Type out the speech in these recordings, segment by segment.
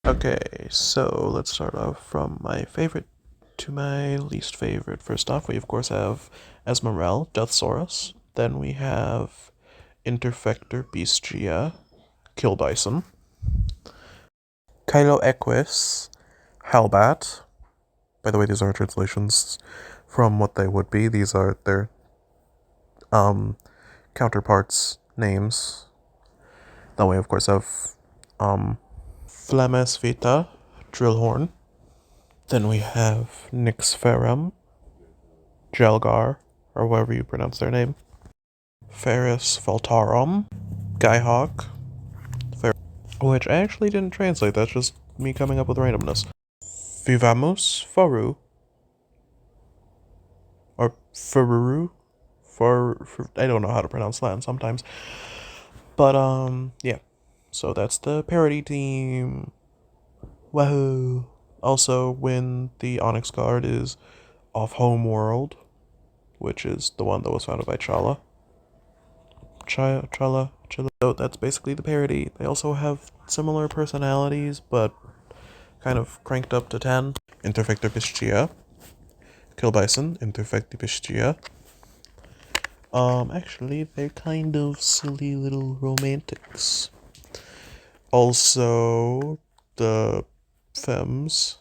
Okay, so let's start off from my favorite to my least favorite. First off, we of course have Esmerel, deathsaurus. Then we have Interfector Beastia, Kill Bison. Kylo Equus, Hellbat. By the way, these are translations from what they would be. These are their counterparts' names. Then we of course have Flames Vita, Drillhorn. Then we have Nyxferum, Jelgar, or however you pronounce their name. Ferris Voltarum, Skyhawk, which I actually didn't translate, that's just me coming up with randomness. Vivamus Faru, or Faruru, I don't know how to pronounce Latin sometimes. But, yeah. So that's the parody team. Wahoo! Also, when the Onyx card is off Homeworld, which is the one that was founded by Chala. Chala. So that's basically the parody. They also have similar personalities, but kind of cranked up to 10. Interfector Pistia. Kill Bison. Interfector Pistia. Actually, they're kind of silly little romantics. Also, the Femmes.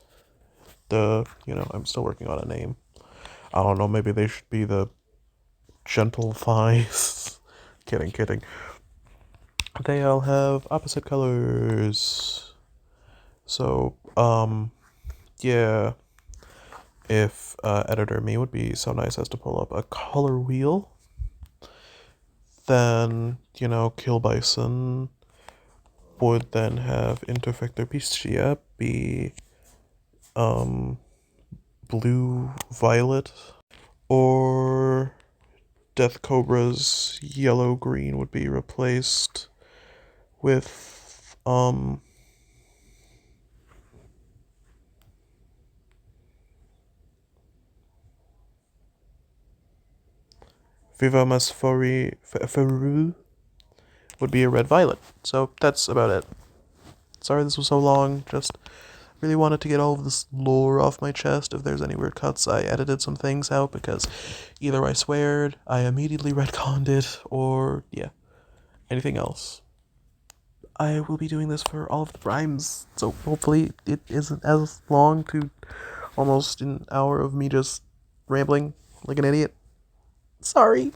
I'm still working on a name. I don't know, maybe they should be the Gentle Thighs. Kidding. They all have opposite colors. So, yeah. If editor me would be so nice as to pull up a color wheel, then, Kill Bison would then have Interfector Pistia be, blue violet, or Death Cobra's yellow green would be replaced with, Viva Faru would be a red violet. So that's about it. Sorry this was so long, just really wanted to get all of this lore off my chest. If there's any weird cuts, I edited some things out because either I sweared, I immediately retconned it, or yeah, anything else. I will be doing this for all of the primes, so hopefully it isn't as long to almost an hour of me just rambling like an idiot. Sorry.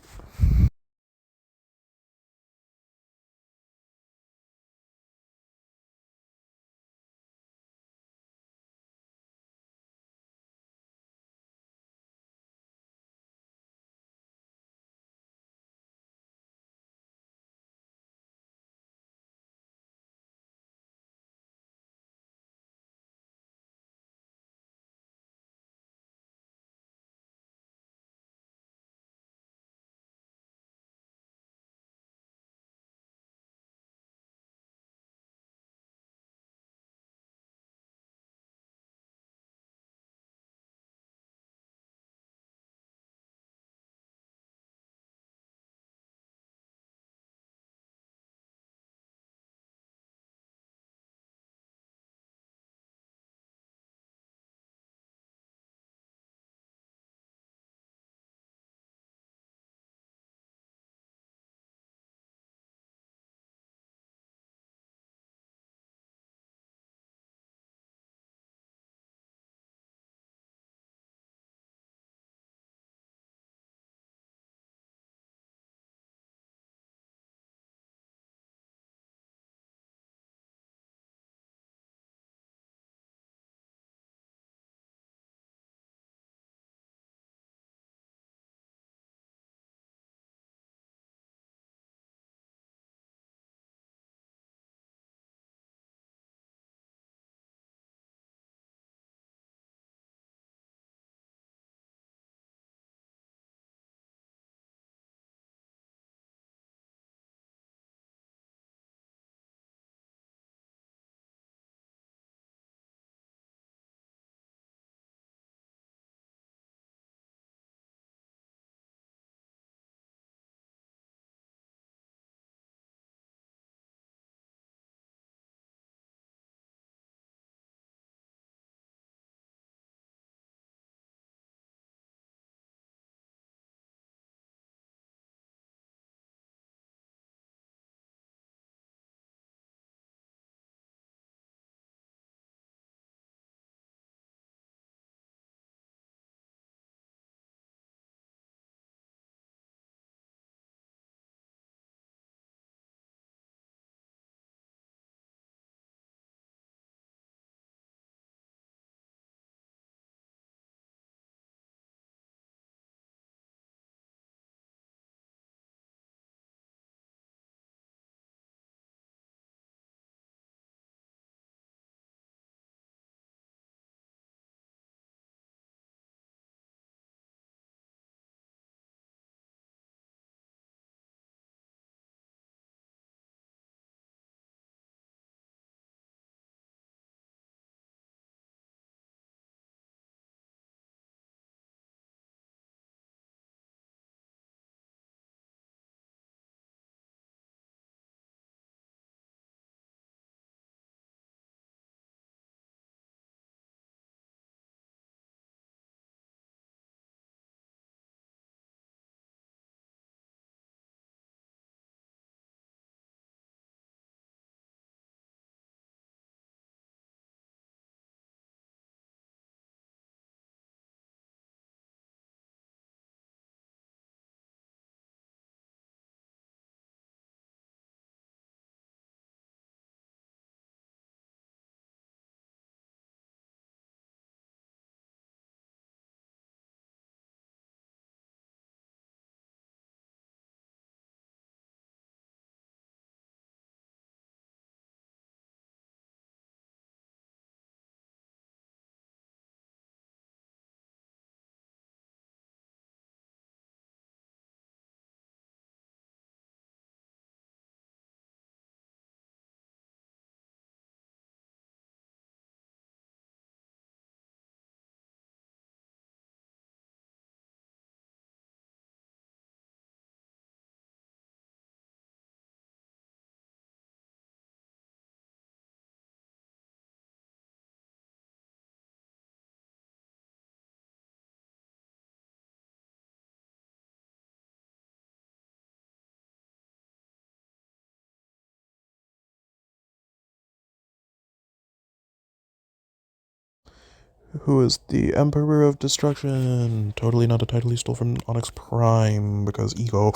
who is the Emperor of Destruction. Totally not a title he stole from Onyx Prime, because ego.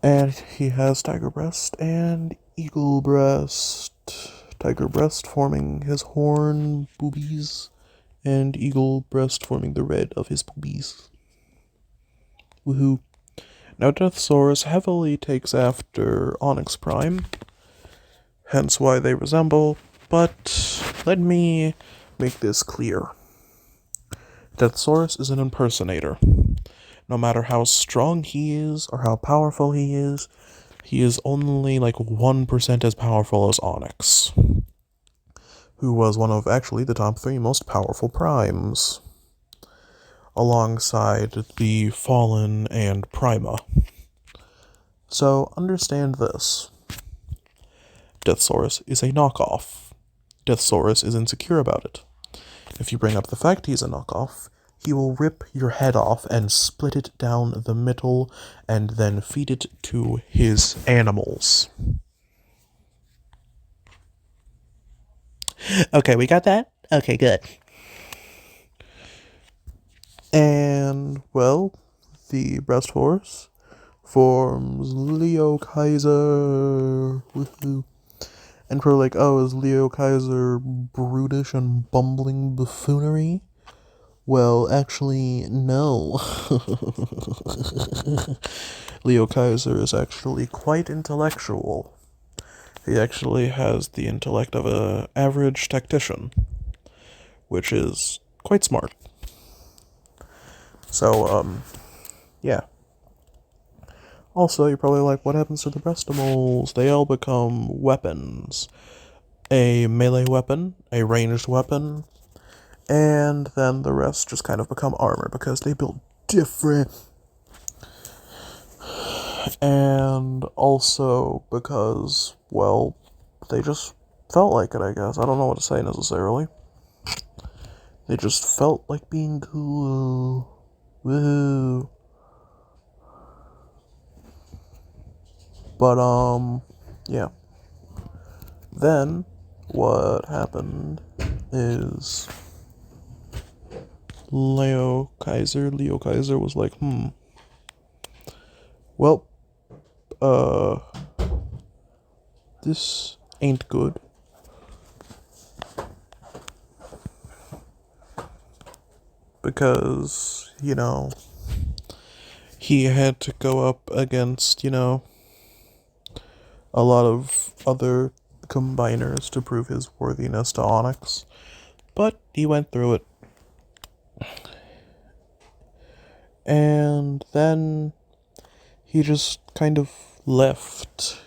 And he has Tiger Breast and Eagle Breast. Tiger Breast forming his horn boobies, and Eagle Breast forming the red of his boobies. Woohoo. Now deathsaurus heavily takes after Onyx Prime, hence why they resemble, but let me make this clear. Deathsaurus is an impersonator. No matter how strong he is or how powerful he is only like 1% as powerful as Onyx, who was one of actually the top 3 most powerful primes, alongside the Fallen and Prima. So understand this. Deathsaurus is a knockoff. Deathsaurus is insecure about it. If you bring up the fact he's a knockoff, he will rip your head off and split it down the middle and then feed it to his animals. Okay, we got that? Okay, good. And, well, the breast horse forms Leo Kaiser. Woohoo. And we're like, oh, is Leo Kaiser brutish and bumbling buffoonery? Well, actually, no. Leo Kaiser is actually quite intellectual. He actually has the intellect of an average tactician, which is quite smart. So, yeah. Also, you're probably like, what happens to the breastimoles? They all become weapons. A melee weapon, a ranged weapon, and then the rest just kind of become armor because they build different. And also because, well, they just felt like it, I guess. I don't know what to say necessarily. They just felt like being cool. Woohoo. But, yeah. Then, what happened is Leo Kaiser was like, well, this ain't good. Because, he had to go up against, a lot of other combiners to prove his worthiness to Onyx. But he went through it. And then he just kind of left.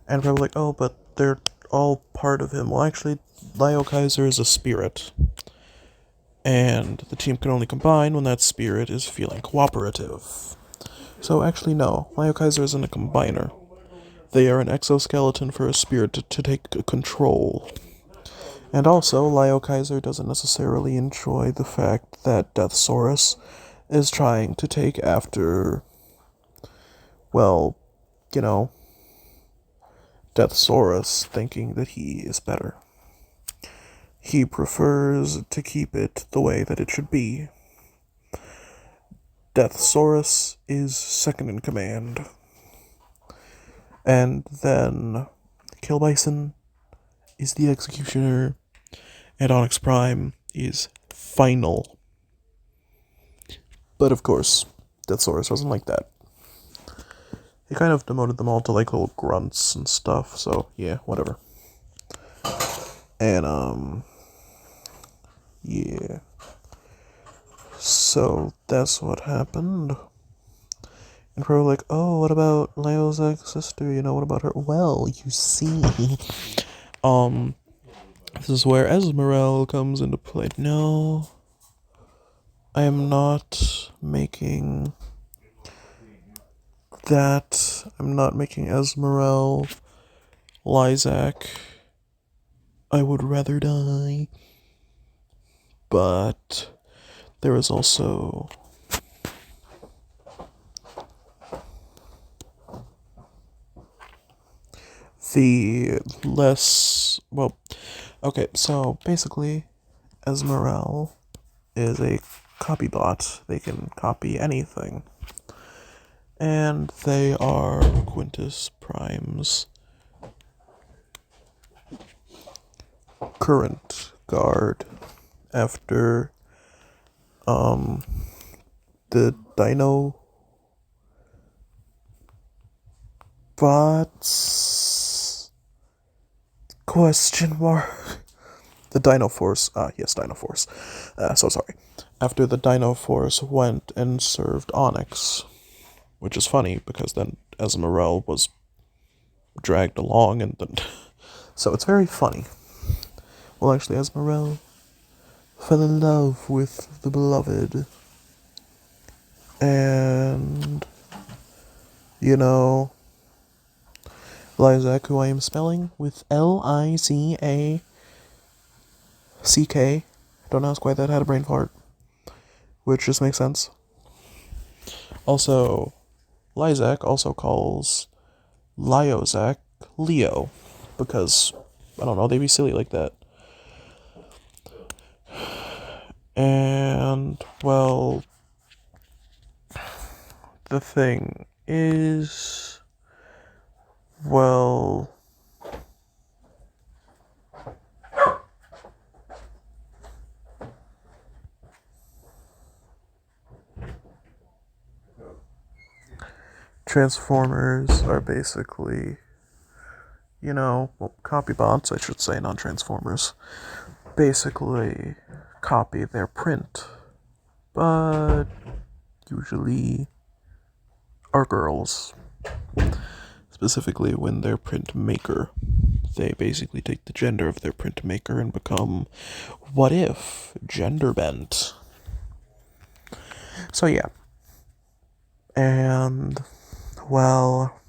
And probably like, oh, but they're all part of him. Well, actually, Leo Kaiser is a spirit. And the team can only combine when that spirit is feeling cooperative. So actually, no. Leo Kaiser isn't a combiner. They are an exoskeleton for a spirit to take control. And also, Leo Kaiser doesn't necessarily enjoy the fact that deathsaurus is trying to take after, well, deathsaurus, thinking that he is better. He prefers to keep it the way that it should be. Deathsaurus is second in command. And then Killbison is the executioner, and Onyx Prime is final. But of course, deathsaurus wasn't like that. He kind of demoted them all to like little grunts and stuff, so yeah, whatever. And, yeah. So that's what happened. And we're like, oh, what about Leo's ex-sister? What about her? Well, you see, this is where Esmeralda comes into play. No, I am not making that. I'm not making Esmeralda Lysac. I would rather die. But there is also the less, well, okay, so basically Esmeralda is a copy bot. They can copy anything. And they are Quintus Prime's current guard after the Dino bots question mark. The Dino Force, yes, Dino Force. So sorry. After the Dino Force went and served Onyx, which is funny because then Esmeralda was dragged along and then. So it's very funny. Well, actually, Esmeralda fell in love with the beloved. And, you know, Lysac, who I am spelling with Lizack. Don't ask why that had a brain fart. Which just makes sense. Also, Lysac also calls Lyozac Leo. Because, I don't know, they be silly like that. And, well, the thing is, well, Transformers are basically, copy bots, I should say, not Transformers, basically copy their print, but usually are girls. Specifically when they're print maker. They basically take the gender of their print maker and become, what if, gender bent. So yeah. And, well,